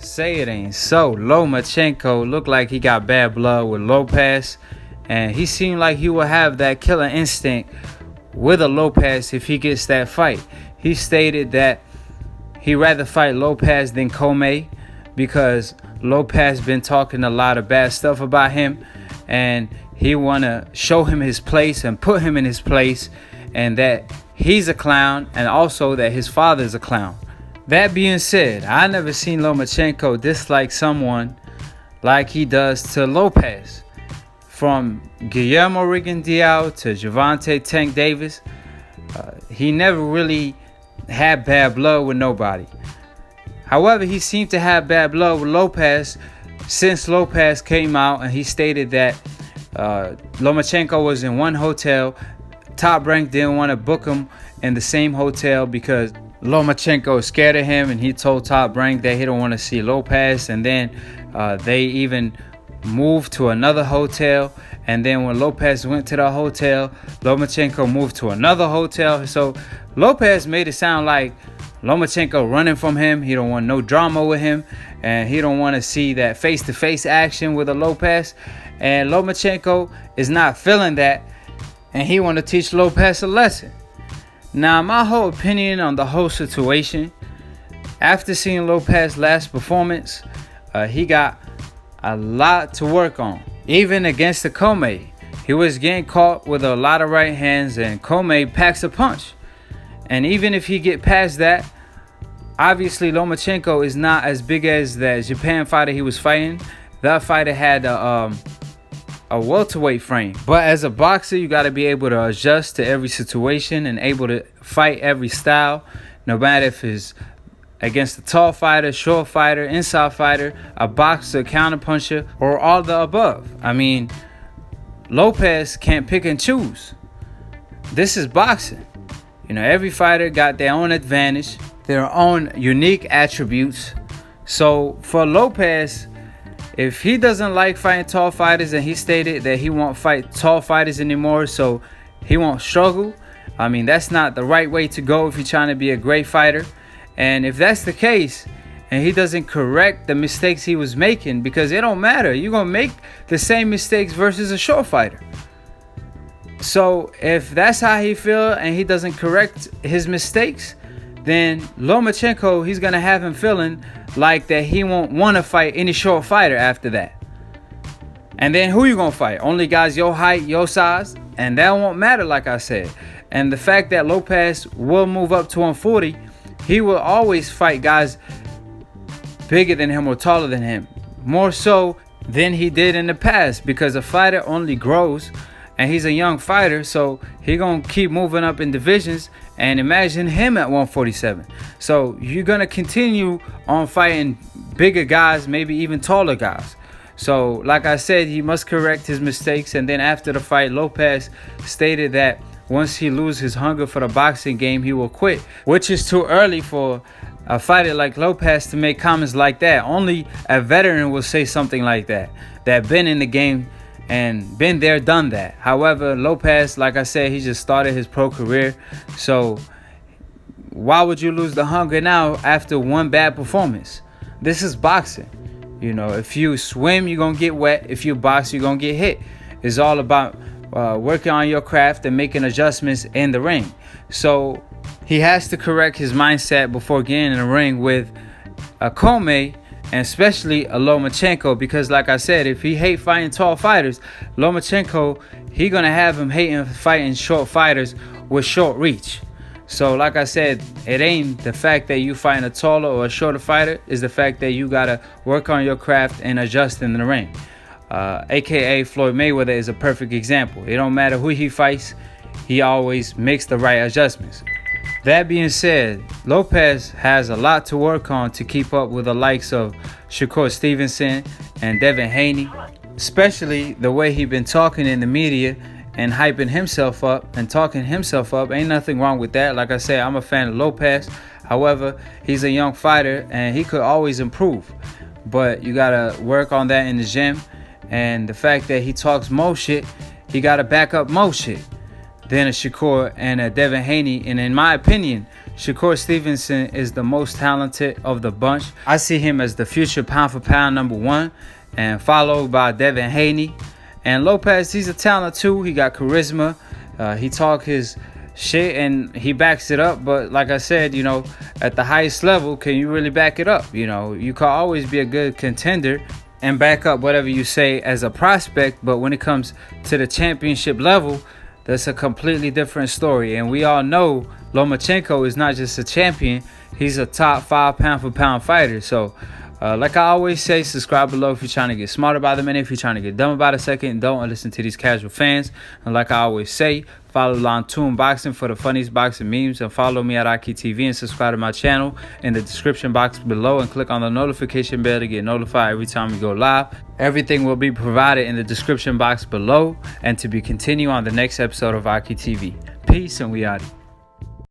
Say it ain't so. Lomachenko looked like he got bad blood with Lopez, and he seemed like he will have that killer instinct with a Lopez if he gets that fight. He stated that he'd rather fight Lopez than Comey because Lopez been talking a lot of bad stuff about him, and he want to show him his place and put him in his place, and that he's a clown and also that his father's a clown. That being said, I never seen Lomachenko dislike someone like he does to Lopez. From Guillermo Rigondeaux to Gervonta Tank Davis, he never really had bad blood with nobody. However, he seemed to have bad blood with Lopez since Lopez came out and he stated that Lomachenko was in one hotel. Top Rank didn't want to book him in the same hotel because Lomachenko is scared of him, and he told Top Rank that he don't want to see Lopez. And then they even moved to another hotel, and then when Lopez went to the hotel, Lomachenko moved to another hotel. So Lopez made it sound like Lomachenko running from him. He don't want no drama with him, and he don't want to see that face-to-face action with a Lopez. And Lomachenko is not feeling that, and he want to teach Lopez a lesson. Now, my whole opinion on the whole situation, after seeing Lopez's last performance, he got a lot to work on. Even against the Comey, he was getting caught with a lot of right hands, and Comey packs a punch. And even if he get past that, obviously Lomachenko is not as big as that Japan fighter he was fighting. That fighter had a welterweight frame. But as a boxer, you got to be able to adjust to every situation and able to fight every style, no matter if it's against a tall fighter, short fighter, inside fighter, a boxer, counterpuncher, or all the above. I mean, Lopez can't pick and choose. This is boxing. You know, every fighter got their own advantage, their own unique attributes. So for Lopez, if he doesn't like fighting tall fighters, and he stated that he won't fight tall fighters anymore, so he won't struggle. I mean, that's not the right way to go if you're trying to be a great fighter. And if that's the case, and he doesn't correct the mistakes he was making, because it don't matter. You're going to make the same mistakes versus a short fighter. So if that's how he feel and he doesn't correct his mistakes, then Lomachenko, he's going to have him feeling like that he won't want to fight any short fighter after that. And then who you going to fight? Only guys your height, your size? And that won't matter, like I said. And the fact that Lopez will move up to 140, he will always fight guys bigger than him or taller than him. More so than he did in the past, because a fighter only grows, and he's a young fighter, so he gonna keep moving up in divisions. And imagine him at 147. So you're gonna continue on fighting bigger guys, maybe even taller guys. So like I said, he must correct his mistakes. And then after the fight, Lopez stated that once he loses his hunger for the boxing game, he will quit, which is too early for a fighter like Lopez to make comments like that. Only a veteran will say something like that been in the game and been there, done that. However, Lopez, like I said, he just started his pro career. So why would you lose the hunger now after one bad performance? This is boxing. You know, if you swim, you're going to get wet. If you box, you're going to get hit. It's all about working on your craft and making adjustments in the ring. So he has to correct his mindset before getting in the ring with a Comey, and especially a Lomachenko, because like I said, if he hate fighting tall fighters, Lomachenko, he gonna have him hating fighting short fighters with short reach. So like I said, it ain't the fact that you fighting a taller or a shorter fighter, it's the fact that you gotta work on your craft and adjust in the ring. AKA Floyd Mayweather is a perfect example. It don't matter who he fights, he always makes the right adjustments. That being said, Lopez has a lot to work on to keep up with the likes of Shakur Stevenson and Devin Haney, especially the way he been talking in the media and hyping himself up and talking himself up. Ain't nothing wrong with that. Like I said, I'm a fan of Lopez. However, he's a young fighter and he could always improve, but you gotta work on that in the gym. And the fact that he talks more shit, he gotta back up more shit than a Shakur and a Devin Haney. And in my opinion, Shakur Stevenson is the most talented of the bunch. I see him as the future pound for pound #1, and followed by Devin Haney. And Lopez, he's a talent too. He got charisma. He talk his shit and he backs it up. But like I said, you know, at the highest level, can you really back it up? You know, you can always be a good contender and back up whatever you say as a prospect. But when it comes to the championship level, that's a completely different story. And we all know Lomachenko is not just a champion. He's a top 5 pound for pound fighter. So like I always say, subscribe below if you're trying to get smarter by the minute. If you're trying to get dumb about a second, don't listen to these casual fans. And like I always say, follow Lontoon Boxing for the funniest boxing memes. And follow me at IKTV and subscribe to my channel in the description box below. And click on the notification bell to get notified every time we go live. Everything will be provided in the description box below. And to be continued on the next episode of IKTV. Peace, and we out.